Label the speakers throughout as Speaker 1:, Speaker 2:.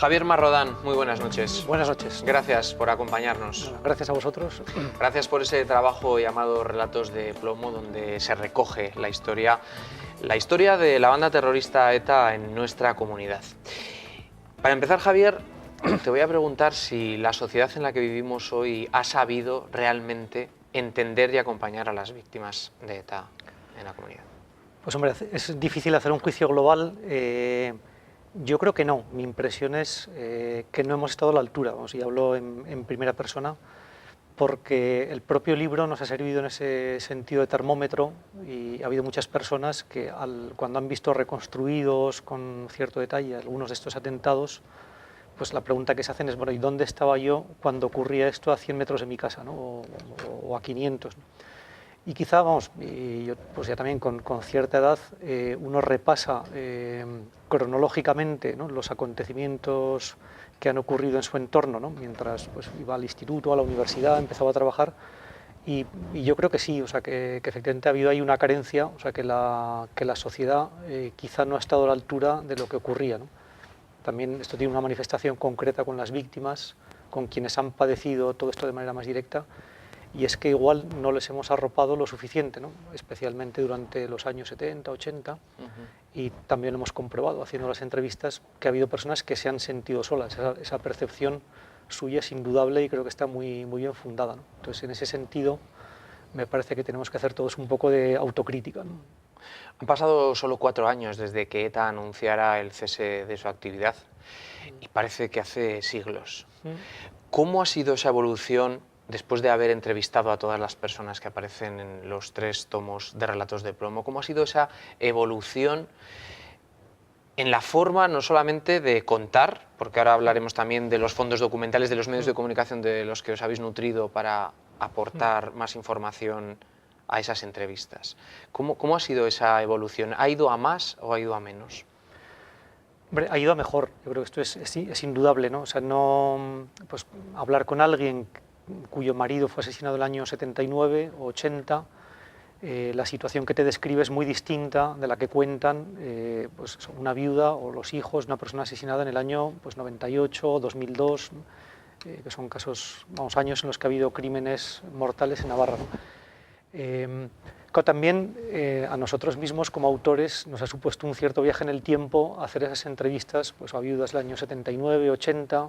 Speaker 1: Javier Marrodán, muy buenas noches.
Speaker 2: Buenas noches.
Speaker 1: Gracias por acompañarnos.
Speaker 2: Bueno, gracias a vosotros.
Speaker 1: Gracias por ese trabajo llamado Relatos de Plomo, donde se recoge la historia de la banda terrorista ETA en nuestra comunidad. Para empezar, Javier, te voy a preguntar si la sociedad en la que vivimos hoy ha sabido realmente entender y acompañar a las víctimas de ETA en la comunidad.
Speaker 2: Pues hombre, es difícil hacer un juicio global. Yo creo que no. Mi impresión es que no hemos estado a la altura, y hablo en primera persona, porque el propio libro nos ha servido en ese sentido de termómetro y ha habido muchas personas que cuando han visto reconstruidos con cierto detalle algunos de estos atentados, pues la pregunta que se hacen es, bueno, ¿y dónde estaba yo cuando ocurría esto a 100 metros de mi casa, ¿no? o a 500? ¿no? Y quizá, y yo pues ya también con cierta edad, uno repasa cronológicamente, ¿no?, los acontecimientos que han ocurrido en su entorno, ¿no?, mientras pues iba al instituto, a la universidad, empezaba a trabajar, y yo creo que sí, o sea, que efectivamente ha habido ahí una carencia, o sea, que la sociedad quizá no ha estado a la altura de lo que ocurría, ¿no? También esto tiene una manifestación concreta con las víctimas, con quienes han padecido todo esto de manera más directa, y es que igual no les hemos arropado lo suficiente, ¿no?, especialmente durante los años 70, 80, y también lo hemos comprobado haciendo las entrevistas que ha habido personas que se han sentido solas. Esa percepción suya es indudable y creo que está muy bien fundada, ¿no? Entonces, en ese sentido, me parece que tenemos que hacer todos un poco de autocrítica, ¿no?
Speaker 1: Han pasado solo 4 años desde que ETA anunciara el cese de su actividad y parece que hace siglos. ¿Cómo ha sido esa evolución después de haber entrevistado a todas las personas que aparecen en los 3 tomos de Relatos de Plomo? ¿Cómo ha sido esa evolución en la forma no solamente de contar, porque ahora hablaremos también de los fondos documentales, de los medios de comunicación de los que os habéis nutrido para aportar más información a esas entrevistas? ¿Cómo ha sido esa evolución? ¿Ha ido a más o ha ido a menos?
Speaker 2: Hombre, ha ido a mejor. Yo creo que esto es indudable, ¿no? O sea, no, pues, hablar con alguien cuyo marido fue asesinado en el año 79 o 80, la situación que te describe es muy distinta de la que cuentan pues una viuda o los hijos de una persona asesinada en el año pues 98 o 2002, que son casos, años en los que ha habido crímenes mortales en Navarra, ¿no? También a nosotros mismos como autores nos ha supuesto un cierto viaje en el tiempo hacer esas entrevistas pues, a viudas del año 79, 80,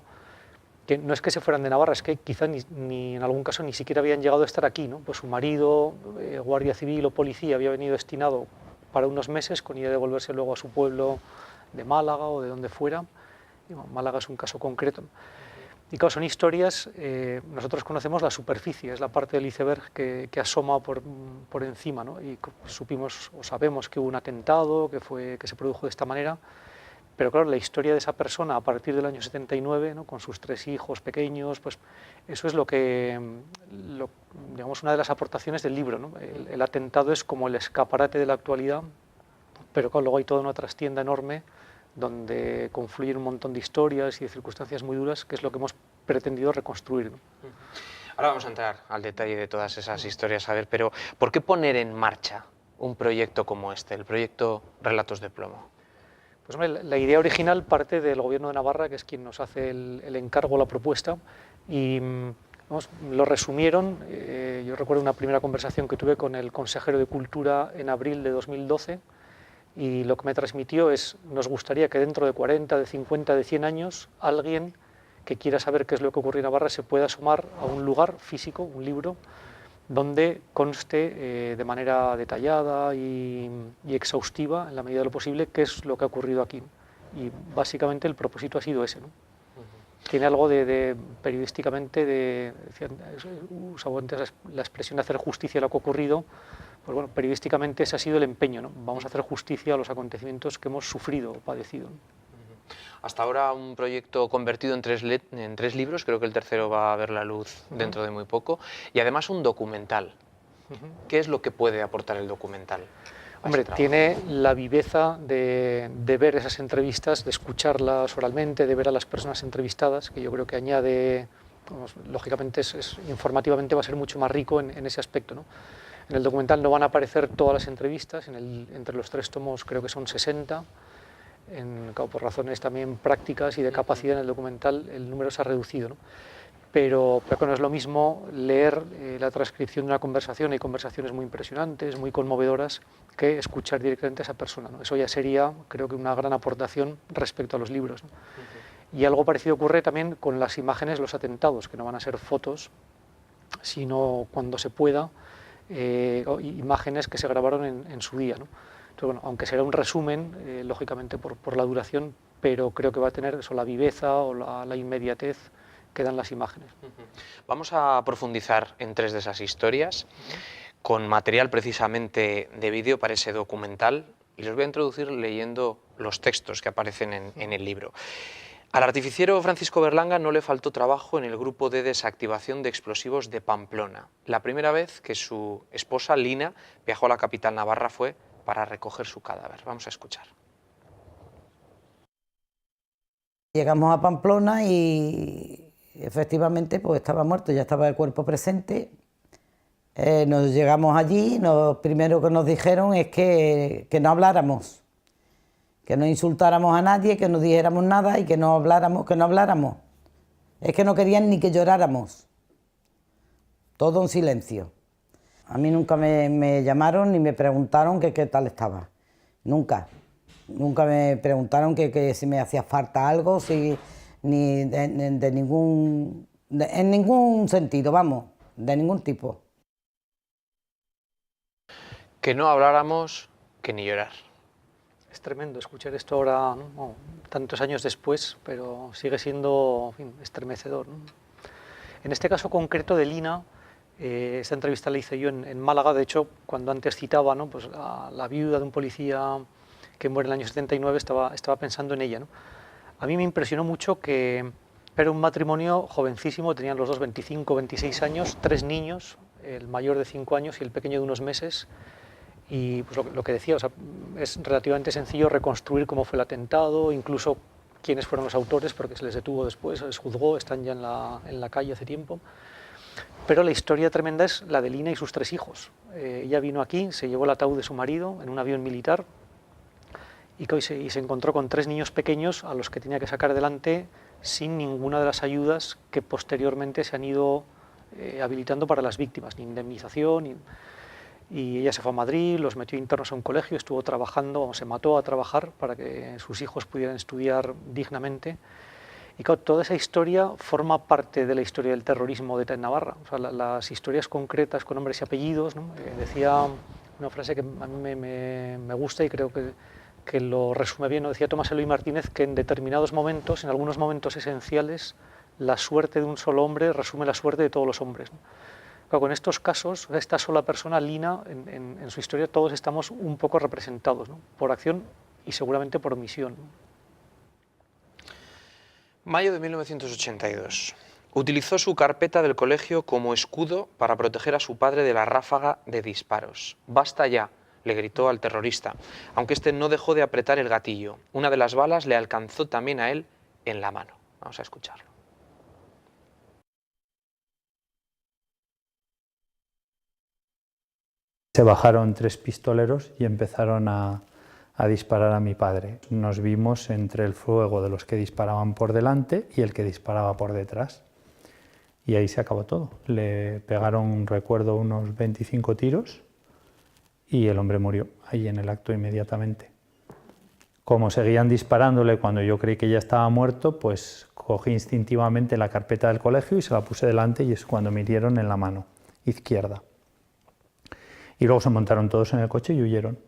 Speaker 2: que no es que se fueran de Navarra, es que quizá ni en algún caso ni siquiera habían llegado a estar aquí, ¿no? Pues su marido, guardia civil o policía, había venido destinado para unos meses con idea de volverse luego a su pueblo de Málaga o de donde fuera. Y, bueno, Málaga es un caso concreto. Y claro, son historias, nosotros conocemos la superficie, es la parte del iceberg que asoma por encima, ¿no? Y supimos o sabemos que hubo un atentado, que se produjo de esta manera, pero claro, la historia de esa persona a partir del año 79, ¿no?, con sus 3 hijos pequeños, pues eso es digamos, una de las aportaciones del libro, ¿no? El atentado es como el escaparate de la actualidad, pero claro, luego hay toda una trastienda enorme donde confluyen un montón de historias y de circunstancias muy duras, que es lo que hemos pretendido reconstruir, ¿no?
Speaker 1: Ahora vamos a entrar al detalle de todas esas historias, a ver, pero ¿por qué poner en marcha un proyecto como este, el proyecto Relatos de Plomo?
Speaker 2: Pues hombre, la idea original parte del Gobierno de Navarra, que es quien nos hace el encargo, la propuesta, y lo resumieron. Yo recuerdo una primera conversación que tuve con el consejero de Cultura en abril de 2012, y lo que me transmitió es: nos gustaría que dentro de 40, de 50, de 100 años, alguien que quiera saber qué es lo que ocurrió en Navarra se pueda asomar a un lugar físico, un libro, donde conste de manera detallada y exhaustiva, en la medida de lo posible, qué es lo que ha ocurrido aquí. Y básicamente el propósito ha sido ese, ¿no? Tiene algo periodísticamente, usaba antes la expresión de hacer justicia a lo que ha ocurrido. Pues bueno, periodísticamente ese ha sido el empeño, ¿no? Vamos a hacer justicia a los acontecimientos que hemos sufrido o padecido, ¿no?
Speaker 1: Hasta ahora un proyecto convertido en 3 libros, creo que el tercero va a ver la luz dentro de muy poco, y además un documental. ¿Qué es lo que puede aportar el documental?
Speaker 2: Hombre, tiene la viveza de ver esas entrevistas, de escucharlas oralmente, de ver a las personas entrevistadas, que yo creo que añade, lógicamente informativamente va a ser mucho más rico en ese aspecto, ¿no? En el documental no van a aparecer todas las entrevistas, entre los 3 tomos creo que son 60, claro, por razones también prácticas y de capacidad en el documental, el número se ha reducido, ¿no? Pero no es lo mismo leer la transcripción de una conversación, hay conversaciones muy impresionantes, muy conmovedoras, que escuchar directamente a esa persona, ¿no? Eso ya sería, creo que, una gran aportación respecto a los libros, ¿no? Y algo parecido ocurre también con las imágenes de los atentados, que no van a ser fotos, sino cuando se pueda, imágenes que se grabaron en su día, ¿no? Entonces, bueno, aunque será un resumen, lógicamente por la duración, pero creo que va a tener eso, la viveza o la inmediatez que dan las imágenes.
Speaker 1: Vamos a profundizar en 3 de esas historias, con material precisamente de vídeo para ese documental, y los voy a introducir leyendo los textos que aparecen en el libro. Al artificiero Francisco Berlanga no le faltó trabajo en el grupo de desactivación de explosivos de Pamplona. La primera vez que su esposa, Lina, viajó a la capital navarra fue para recoger su cadáver. Vamos a escuchar.
Speaker 3: Llegamos a Pamplona y efectivamente pues estaba muerto, ya estaba el cuerpo presente. Nos llegamos allí, lo primero que nos dijeron es que no habláramos, que no insultáramos a nadie, que no dijéramos nada y que no habláramos. Es que no querían ni que lloráramos. Todo en silencio. A mí nunca me llamaron ni me preguntaron que qué tal estaba. Nunca. Nunca me preguntaron que si me hacía falta algo, ni en ningún sentido, vamos, de ningún tipo.
Speaker 1: Que no habláramos, que ni llorar.
Speaker 2: Es tremendo escuchar esto ahora, ¿no? Bueno, tantos años después, pero sigue siendo, en fin, estremecedor, ¿no? En este caso concreto de Lina, esta entrevista la hice yo en Málaga. De hecho, cuando antes citaba, ¿no?, pues la viuda de un policía que muere en el año 79, estaba pensando en ella, ¿no? A mí me impresionó mucho que era un matrimonio jovencísimo, tenían los dos 25, 26 años, 3 niños, el mayor de 5 años y el pequeño de unos meses. Y pues lo que decía, o sea, es relativamente sencillo reconstruir cómo fue el atentado, incluso quiénes fueron los autores, porque se les detuvo después, se les juzgó, están ya en la calle hace tiempo. Pero la historia tremenda es la de Lina y sus 3 hijos. Ella vino aquí, se llevó el ataúd de su marido en un avión militar y se encontró con 3 niños pequeños a los que tenía que sacar adelante sin ninguna de las ayudas que posteriormente se han ido habilitando para las víctimas, ni indemnización, y ella se fue a Madrid, los metió internos a un colegio, estuvo trabajando, se mató a trabajar para que sus hijos pudieran estudiar dignamente. Y claro, toda esa historia forma parte de la historia del terrorismo de ETA en Navarra. O sea, las historias concretas con nombres y apellidos, ¿no? Decía una frase que a mí me gusta y creo que lo resume bien, ¿no? Decía Tomás Eloy Martínez que en determinados momentos, en algunos momentos esenciales, la suerte de un solo hombre resume la suerte de todos los hombres, ¿no? Con estos casos, esta sola persona, Lina, en su historia todos estamos un poco representados, ¿no?, por acción y seguramente por omisión.
Speaker 1: Mayo de 1982. Utilizó su carpeta del colegio como escudo para proteger a su padre de la ráfaga de disparos. «Basta ya», le gritó al terrorista, aunque este no dejó de apretar el gatillo. Una de las balas le alcanzó también a él en la mano. Vamos a escucharlo.
Speaker 4: Se bajaron 3 pistoleros y empezaron a disparar a mi padre. Nos vimos entre el fuego de los que disparaban por delante y el que disparaba por detrás. Y ahí se acabó todo. Le pegaron, recuerdo, unos 25 tiros y el hombre murió ahí en el acto inmediatamente. Como seguían disparándole cuando yo creí que ya estaba muerto, pues cogí instintivamente la carpeta del colegio y se la puse delante, y es cuando me hirieron en la mano izquierda. Y luego se montaron todos en el coche y huyeron.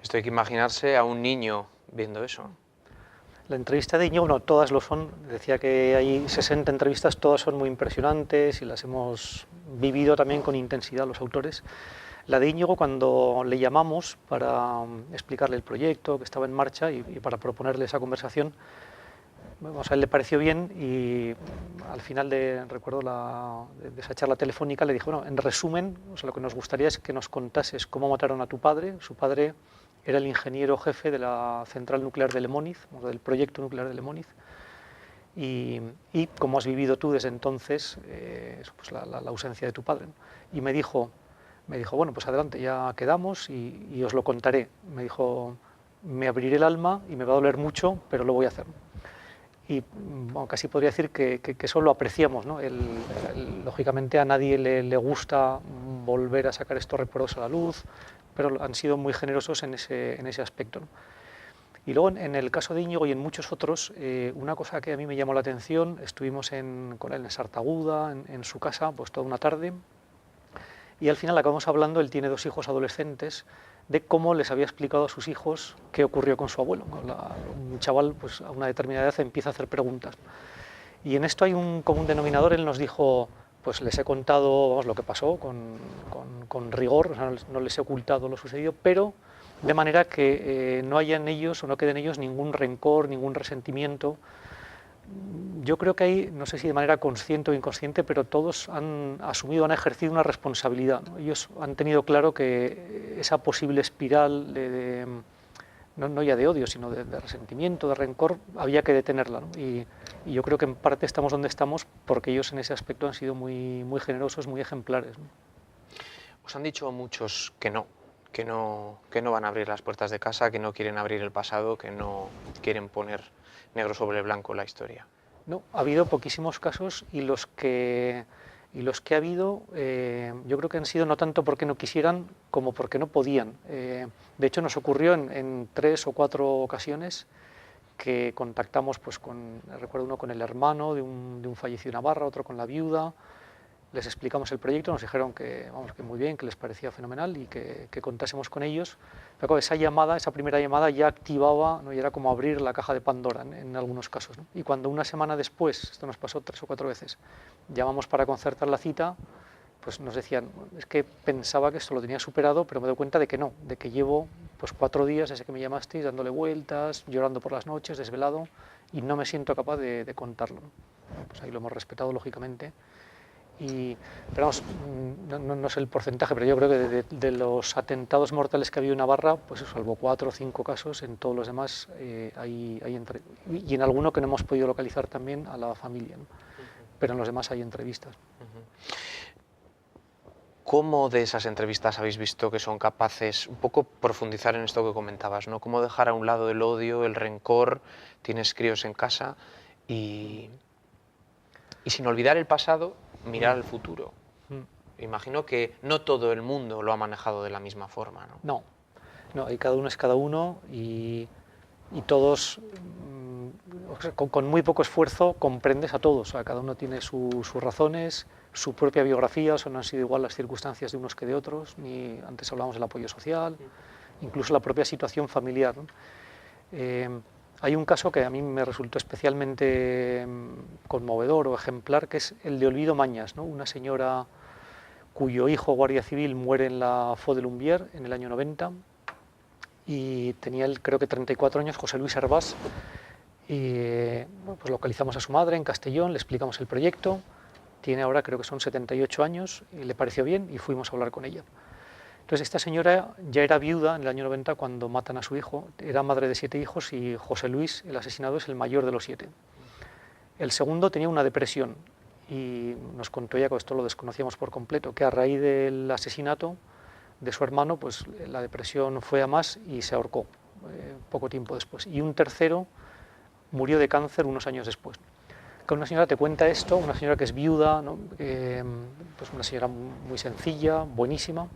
Speaker 1: Esto hay que imaginarse a un niño viendo eso.
Speaker 2: La entrevista de Íñigo, no, todas lo son. Decía que hay 60 entrevistas, todas son muy impresionantes y las hemos vivido también con intensidad los autores. La de Íñigo, cuando le llamamos para explicarle el proyecto que estaba en marcha y para proponerle esa conversación, a él le pareció bien y al final de esa charla telefónica le dije, bueno, en resumen, o sea, lo que nos gustaría es que nos contases cómo mataron a tu padre. Su padre era el ingeniero jefe de la central nuclear de Lemóniz, del proyecto nuclear de Lemóniz, y cómo has vivido tú desde entonces pues la ausencia de tu padre, ¿no? Y me dijo, bueno, pues adelante, ya quedamos y os lo contaré. Me dijo, me abriré el alma y me va a doler mucho, pero lo voy a hacer. Y bueno, casi podría decir que eso lo apreciamos, ¿no? Lógicamente a nadie le gusta volver a sacar esto reporoso a la luz, pero han sido muy generosos en ese aspecto, ¿no? Y luego en el caso de Íñigo y en muchos otros, una cosa que a mí me llamó la atención, estuvimos con él en Sartaguda, en su casa, pues toda una tarde, y al final acabamos hablando, él tiene 2 hijos adolescentes, de cómo les había explicado a sus hijos qué ocurrió con su abuelo. Un chaval pues, a una determinada edad empieza a hacer preguntas. Y en esto hay un común denominador, él nos dijo, pues les he contado vamos, lo que pasó con rigor, o sea, no les he ocultado lo sucedido, pero de manera que no haya en ellos o no quede en ellos ningún rencor, ningún resentimiento. Yo creo que ahí, no sé si de manera consciente o inconsciente, pero todos han asumido, han ejercido una responsabilidad, ¿no? Ellos han tenido claro que esa posible espiral no ya de odio, sino de resentimiento, de rencor, había que detenerla, ¿no? Y yo creo que en parte estamos donde estamos porque ellos en ese aspecto han sido muy, muy generosos, muy ejemplares, ¿no?
Speaker 1: Os han dicho muchos que no van a abrir las puertas de casa, que no quieren abrir el pasado, que no quieren poner negro sobre blanco la historia.
Speaker 2: No, ha habido poquísimos casos y los que ha habido yo creo que han sido no tanto porque no quisieran como porque no podían. De hecho nos ocurrió en 3 o 4 ocasiones que contactamos, pues recuerdo uno con el hermano de un fallecido en Navarra, otro con la viuda. Les explicamos el proyecto, nos dijeron que muy bien, que les parecía fenomenal y que contásemos con ellos. Pero esa primera llamada ya activaba, ¿no? Y era como abrir la caja de Pandora en algunos casos, ¿no? Y cuando una semana después, esto nos pasó 3 o 4 veces, llamamos para concertar la cita, pues nos decían, es que pensaba que esto lo tenía superado, pero me doy cuenta de que no, de que llevo pues 4 días desde que me llamasteis dándole vueltas, llorando por las noches, desvelado, y no me siento capaz de contarlo, ¿no? Pues ahí lo hemos respetado, lógicamente. Pero vamos, no sé el porcentaje, pero yo creo que de los atentados mortales que ha habido en Navarra, pues salvo 4 o 5 casos, en todos los demás hay y en alguno que no hemos podido localizar también a la familia, ¿no? Pero en los demás hay entrevistas.
Speaker 1: ¿Cómo de esas entrevistas habéis visto que son capaces, un poco profundizar en esto que comentabas, ¿no? Cómo dejar a un lado el odio, el rencor, tienes críos en casa y sin olvidar el pasado, mirar al futuro? Imagino que no todo el mundo lo ha manejado de la misma forma, ¿no?
Speaker 2: No, y cada uno es cada uno y todos, con muy poco esfuerzo, comprendes a todos. O sea, cada uno tiene sus razones, su propia biografía, o sea, no han sido igual las circunstancias de unos que de otros, ni antes hablábamos del apoyo social, incluso la propia situación familiar, ¿no? Hay un caso que a mí me resultó especialmente conmovedor o ejemplar, que es el de Olvido Mañas, ¿no? Una señora cuyo hijo guardia civil muere en la Faux de Lumbier en el año 90 y tenía él creo que 34 años, José Luis Hervás, y pues localizamos a su madre en Castellón, le explicamos el proyecto, tiene ahora creo que son 78 años y le pareció bien y fuimos a hablar con ella. Entonces esta señora ya era viuda en el año 90 cuando matan a su hijo, era madre de 7 hijos y José Luis, el asesinado, es el mayor de los 7. El segundo tenía una depresión y nos contó ella, que esto lo desconocíamos por completo, que a raíz del asesinato de su hermano, pues la depresión fue a más y se ahorcó poco tiempo después. Y un tercero murió de cáncer unos años después. Que una señora te cuenta esto, una señora que es viuda, ¿no? Pues una señora muy sencilla, buenísima.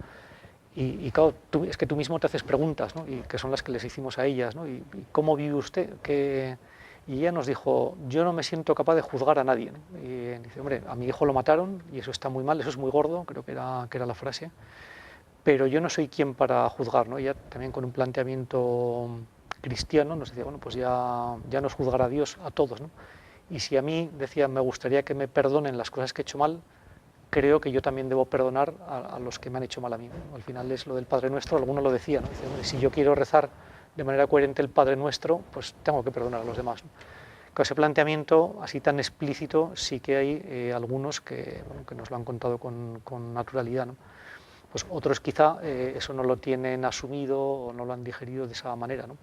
Speaker 2: Y claro, es que tú mismo te haces preguntas, ¿no? Y que son las que les hicimos a ellas, ¿no? ¿Y cómo vive usted? Y ella nos dijo, yo no me siento capaz de juzgar a nadie, ¿no? Y dice, hombre, a mi hijo lo mataron y eso está muy mal, eso es muy gordo, creo que era la frase, pero yo no soy quien para juzgar, ¿no? Ella también con un planteamiento cristiano nos decía, bueno, pues ya nos juzgará Dios a todos, ¿no? Y si a mí, decía, me gustaría que me perdonen las cosas que he hecho mal, creo que yo también debo perdonar a los que me han hecho mal a mí, ¿no? Al final es lo del Padre Nuestro, alguno lo decía, ¿no? Dice, si yo quiero rezar de manera coherente el Padre Nuestro, pues tengo que perdonar a los demás, ¿no? Con ese planteamiento así tan explícito sí que hay algunos que nos lo han contado con naturalidad, ¿no? Pues otros quizá eso no lo tienen asumido o no lo han digerido de esa manera, ¿no?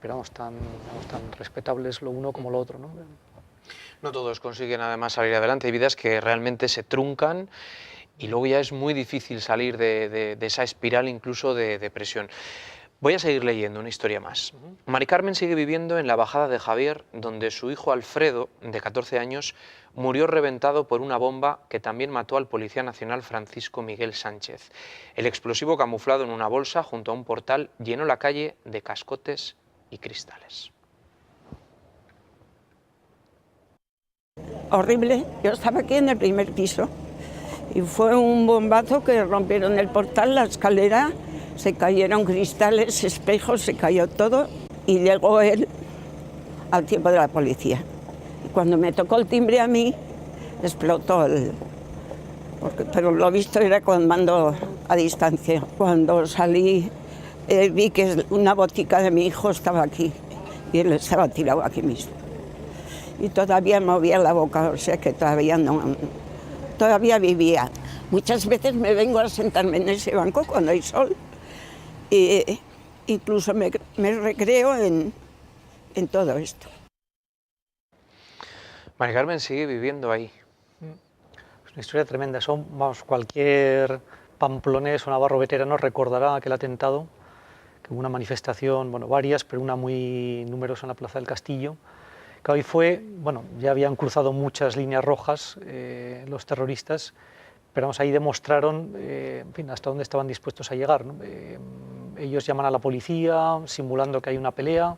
Speaker 2: Pero vamos, tan respetables lo uno como lo otro, ¿no?
Speaker 1: No todos consiguen además salir adelante, hay vidas que realmente se truncan y luego ya es muy difícil salir de esa espiral incluso de depresión. Voy a seguir leyendo una historia más. Mari Carmen sigue viviendo en la Bajada de Javier, donde su hijo Alfredo, de 14 años, murió reventado por una bomba que también mató al policía nacional Francisco Miguel Sánchez. El explosivo camuflado en una bolsa junto a un portal llenó la calle de cascotes y cristales.
Speaker 5: Horrible. Yo estaba aquí en el primer piso y fue un bombazo que rompieron el portal, la escalera, se cayeron cristales, espejos, se cayó todo y llegó él al tiempo de la policía. Y cuando me tocó el timbre a mí, explotó pero lo visto era con mando a distancia. Cuando salí vi que una botica de mi hijo estaba aquí y él estaba tirado aquí mismo. Y todavía movía la boca, o sea que todavía vivía. Muchas veces me vengo a sentarme en ese banco cuando hay sol e incluso me recreo en todo esto.
Speaker 1: Mari Carmen sigue viviendo ahí.
Speaker 2: Es una historia tremenda. Cualquier pamplonés o navarro veterano recordará aquel atentado, que hubo una manifestación, varias, pero una muy numerosa en la Plaza del Castillo, que hoy ya habían cruzado muchas líneas rojas los terroristas, pero ahí demostraron hasta dónde estaban dispuestos a llegar, ¿no? Ellos llaman a la policía simulando que hay una pelea,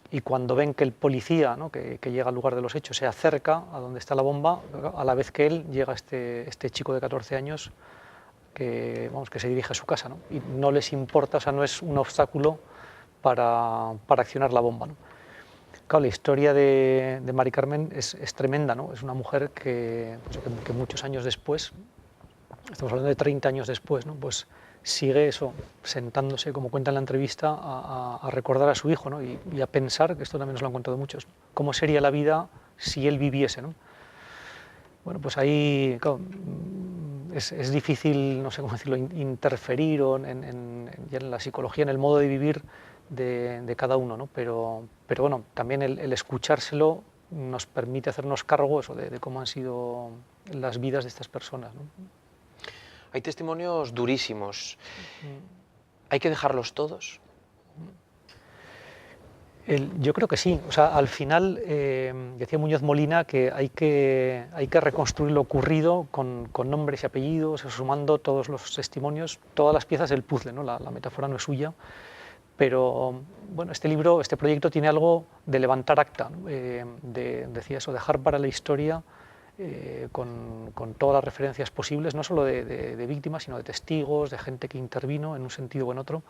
Speaker 2: y cuando ven que el policía, ¿no? que llega al lugar de los hechos, se acerca a donde está la bomba, a la vez que él llega este chico de 14 años que se dirige a su casa, ¿no? Y no les importa, no es un obstáculo para accionar la bomba, ¿no? Claro, la historia de Mari Carmen es tremenda, ¿no? Es una mujer que muchos años después, estamos hablando de 30 años después, ¿no? Pues sigue sentándose, como cuenta en la entrevista, a recordar a su hijo, ¿no? y a pensar, que esto también nos lo han contado muchos, cómo sería la vida si él viviese, ¿no? Bueno, pues ahí claro, es difícil, no sé cómo decirlo, interferir ya en la psicología, en el modo de vivir de cada uno, ¿no? Pero bueno, también el escuchárselo nos permite hacernos cargo de cómo han sido las vidas de estas personas, ¿no?
Speaker 1: Hay testimonios durísimos. ¿Hay que dejarlos todos?
Speaker 2: Yo creo que sí. Al final, decía Muñoz Molina que hay que reconstruir lo ocurrido con nombres y apellidos, sumando todos los testimonios, todas las piezas del puzzle, ¿no? La metáfora no es suya, pero bueno, este proyecto tiene algo de levantar acta, ¿no? Decía eso, dejar para la historia con todas las referencias posibles, no solo de víctimas, sino de testigos, de gente que intervino en un sentido o en otro,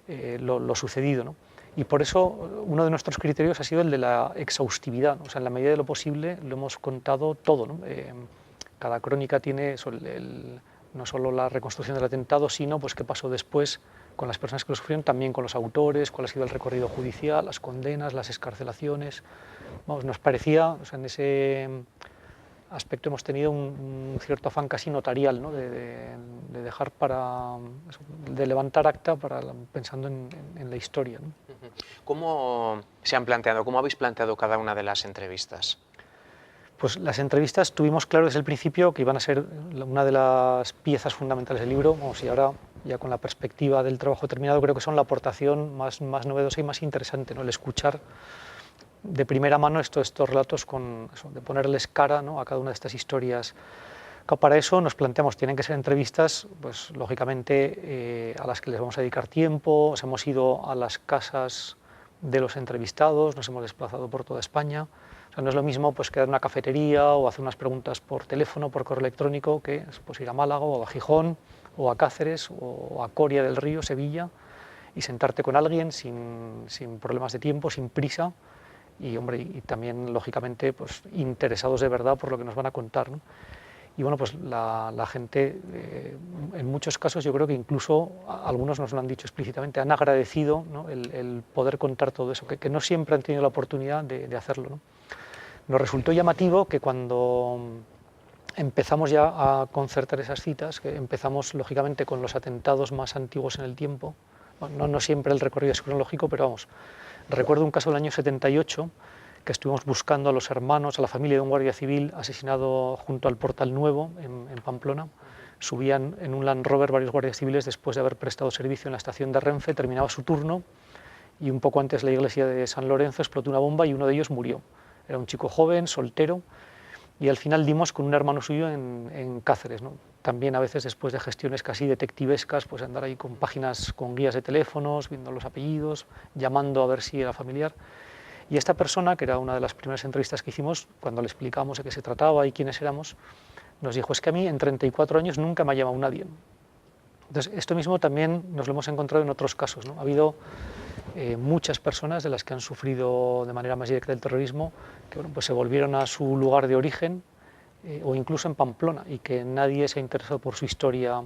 Speaker 2: lo sucedido, ¿no? Y por eso uno de nuestros criterios ha sido el de la exhaustividad, ¿no? En la medida de lo posible lo hemos contado todo, ¿no? Cada crónica tiene no solo la reconstrucción del atentado, sino pues qué pasó después con las personas que lo sufrieron, también con los autores, cuál ha sido el recorrido judicial, las condenas, las excarcelaciones. Nos parecía, en ese aspecto hemos tenido un cierto afán casi notarial, ¿no? de dejar de levantar acta pensando en la historia, ¿no?
Speaker 1: ¿Cómo habéis planteado cada una de las entrevistas?
Speaker 2: Pues las entrevistas tuvimos claro desde el principio que iban a ser una de las piezas fundamentales del libro, y ahora ya con la perspectiva del trabajo terminado creo que son la aportación más novedosa y más interesante, ¿no? El escuchar de primera mano estos relatos, de ponerles cara, ¿no? a cada una de estas historias. Para eso nos planteamos, tienen que ser entrevistas, pues lógicamente a las que les vamos a dedicar tiempo. Hemos ido a las casas de los entrevistados, nos hemos desplazado por toda España. No es lo mismo pues quedar en una cafetería o hacer unas preguntas por teléfono, por correo electrónico, que pues, ir a Málaga o a Gijón o a Cáceres o a Coria del Río, Sevilla, y sentarte con alguien sin problemas de tiempo, sin prisa, y también lógicamente pues interesados de verdad por lo que nos van a contar, ¿no? Y bueno, pues la gente, en muchos casos yo creo que incluso algunos nos lo han dicho explícitamente, han agradecido, ¿no? el poder contar todo eso, que no siempre han tenido la oportunidad de hacerlo, ¿no? Nos resultó llamativo que cuando empezamos ya a concertar esas citas, que empezamos lógicamente con los atentados más antiguos en el tiempo, no siempre el recorrido es cronológico, pero vamos, recuerdo un caso del año 78, que estuvimos buscando a los hermanos, a la familia de un guardia civil asesinado junto al Portal Nuevo, en Pamplona, subían en un Land Rover varios guardias civiles después de haber prestado servicio en la estación de Renfe, terminaba su turno y un poco antes la iglesia de San Lorenzo explotó una bomba y uno de ellos murió. Era un chico joven, soltero, y al final dimos con un hermano suyo en Cáceres, ¿no? También a veces después de gestiones casi detectivescas, pues andar ahí con páginas, con guías de teléfonos, viendo los apellidos, llamando a ver si era familiar. Y esta persona, que era una de las primeras entrevistas que hicimos, cuando le explicamos de qué se trataba y quiénes éramos, nos dijo, es que a mí en 34 años nunca me ha llamado nadie. Entonces, esto mismo también nos lo hemos encontrado en otros casos, ¿no? Ha habido muchas personas de las que han sufrido de manera más directa el terrorismo, que bueno, pues se volvieron a su lugar de origen, o incluso en Pamplona, y que nadie se ha interesado por su historia.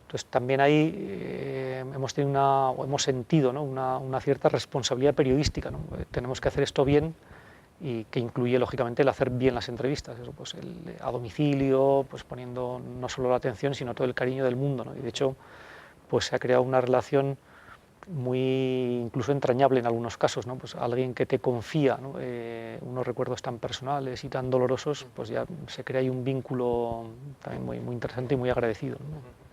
Speaker 2: Entonces también ahí hemos sentido, ¿no? una cierta responsabilidad periodística, ¿no? Tenemos que hacer esto bien, y que incluye lógicamente el hacer bien las entrevistas, eso, pues a domicilio, pues poniendo no solo la atención sino todo el cariño del mundo, ¿no? Y de hecho pues se ha creado una relación muy incluso entrañable en algunos casos, ¿no? Pues alguien que te confía, ¿no? Unos recuerdos tan personales y tan dolorosos, pues ya se crea ahí un vínculo también muy interesante y muy agradecido, ¿no?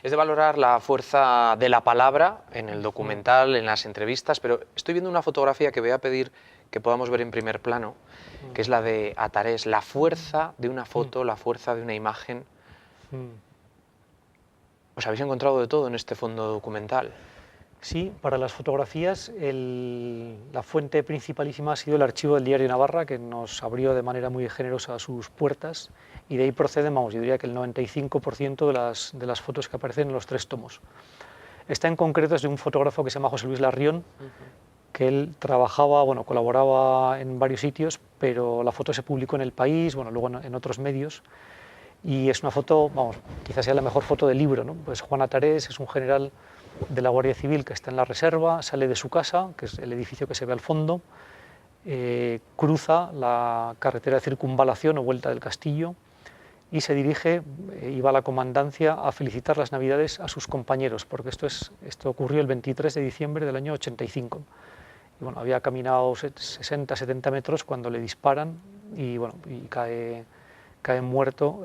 Speaker 1: Es de valorar la fuerza de la palabra en el documental, en las entrevistas, pero estoy viendo una fotografía que voy a pedir que podamos ver en primer plano, que es la de Atarés, la fuerza de una foto, la fuerza de una imagen. ¿Os habéis encontrado de todo en este fondo documental?
Speaker 2: Sí, para las fotografías la fuente principalísima ha sido el archivo del Diario de Navarra, que nos abrió de manera muy generosa sus puertas, y de ahí proceden, vamos, yo diría que el 95% de las fotos que aparecen en los 3 tomos. Esta en concreto es de un fotógrafo que se llama José Luis Larrión, que él trabajaba, bueno, colaboraba en varios sitios, pero la foto se publicó en El País, bueno, luego en otros medios, y es una foto, vamos, quizás sea la mejor foto del libro, ¿no? Pues Juan Atarés es un general de la Guardia Civil que está en la reserva, sale de su casa, que es el edificio que se ve al fondo, cruza la carretera de circunvalación o Vuelta del Castillo y se dirige, iba a la comandancia a felicitar las Navidades a sus compañeros, porque esto ocurrió el 23 de diciembre del año 85. Y bueno, había caminado 60-70 metros cuando le disparan y, bueno, y cae muerto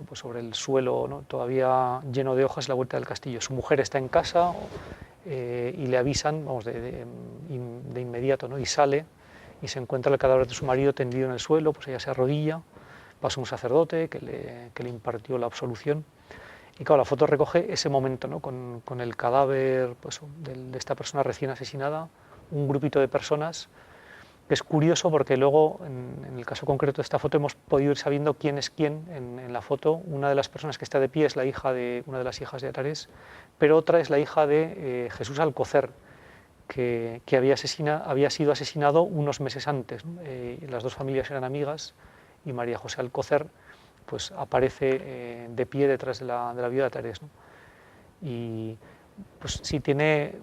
Speaker 2: pues sobre el suelo, ¿no? Todavía lleno de hojas, la Vuelta del Castillo. Su mujer está en casa y le avisan, vamos, de inmediato, ¿no? Y sale y se encuentra el cadáver de su marido tendido en el suelo, pues ella se arrodilla, pasa un sacerdote que le impartió la absolución. Y claro, la foto recoge ese momento, ¿no? Con el cadáver, pues, de esta persona recién asesinada, un grupito de personas. Es curioso porque luego, en el caso concreto de esta foto, hemos podido ir sabiendo quién es quién en la foto. Una de las personas que está de pie es la hija de una de las hijas de Atarés, pero otra es la hija de Jesús Alcocer, que había sido asesinado unos meses antes, ¿no? Las dos familias eran amigas y María José Alcocer pues, aparece de pie detrás de la viuda de Atarés, ¿no? Y pues sí tiene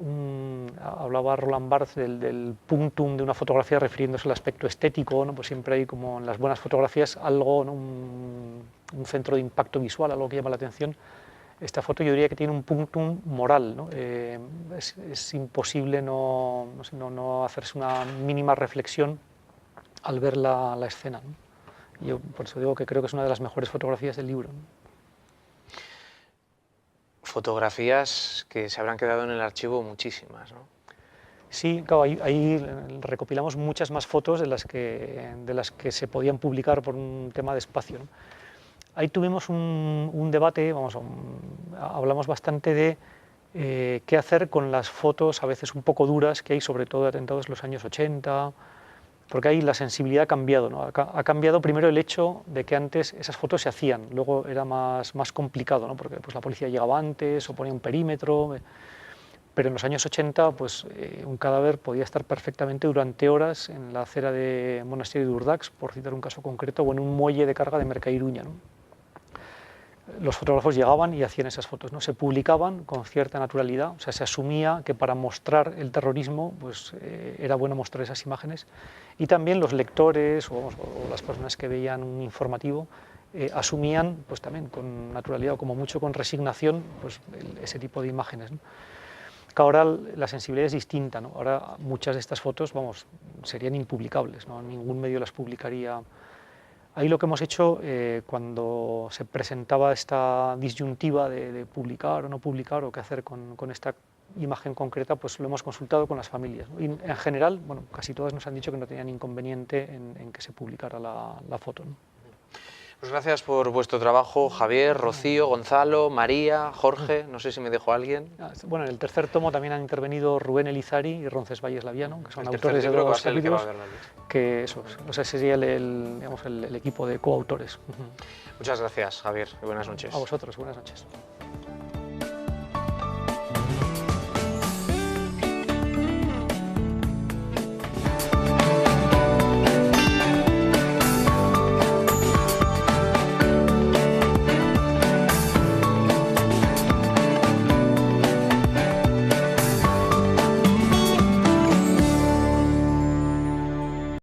Speaker 2: hablaba Roland Barthes del punctum de una fotografía refiriéndose al aspecto estético, ¿no? Pues siempre hay como en las buenas fotografías algo, ¿no? un centro de impacto visual, algo que llama la atención. Esta foto yo diría que tiene un punctum moral, ¿no? Es imposible no hacerse una mínima reflexión al ver la escena, ¿no? Yo por eso digo que creo que es una de las mejores fotografías del libro, ¿no?
Speaker 1: Fotografías que se habrán quedado en el archivo muchísimas, ¿no?
Speaker 2: Sí, claro, ahí recopilamos muchas más fotos de las que se podían publicar por un tema de espacio, ¿no? Ahí tuvimos un debate, hablamos bastante de qué hacer con las fotos a veces un poco duras que hay, sobre todo de atentados en los años 80, porque ahí la sensibilidad ha cambiado, ¿no? Ha cambiado primero el hecho de que antes esas fotos se hacían, luego era más complicado, ¿no? Porque pues, la policía llegaba antes o ponía un perímetro, pero en los años 80 pues, un cadáver podía estar perfectamente durante horas en la acera de Monasterio de Urdax, por citar un caso concreto, o en un muelle de carga de Mercairuña, ¿no? Los fotógrafos llegaban y hacían esas fotos, ¿no? Se publicaban con cierta naturalidad, o sea, se asumía que para mostrar el terrorismo pues, era bueno mostrar esas imágenes, y también los lectores o las personas que veían un informativo asumían pues, también con naturalidad o como mucho con resignación pues, ese tipo de imágenes, ¿no? Que ahora la sensibilidad es distinta, ¿no? Ahora muchas de estas fotos serían impublicables, ¿no? Ningún medio las publicaría Ahí lo que hemos hecho, cuando se presentaba esta disyuntiva de publicar o no publicar o qué hacer con esta imagen concreta, pues lo hemos consultado con las familias, ¿no? Y en general, bueno, casi todas nos han dicho que no tenían inconveniente en que se publicara la foto, ¿no?
Speaker 1: Pues gracias por vuestro trabajo, Javier, Rocío, Gonzalo, María, Jorge, no sé si me dejo alguien.
Speaker 2: Bueno, en el tercer tomo también han intervenido Rubén Elizari y Roncesvalles Laviano, que son
Speaker 1: El tercer
Speaker 2: autores de
Speaker 1: libro que va a
Speaker 2: los
Speaker 1: ser el que va a
Speaker 2: capítulos,
Speaker 1: ver la luz.
Speaker 2: que eso, o sea, ese sería el equipo de coautores.
Speaker 1: Muchas gracias, Javier, y buenas noches.
Speaker 2: A vosotros, buenas noches.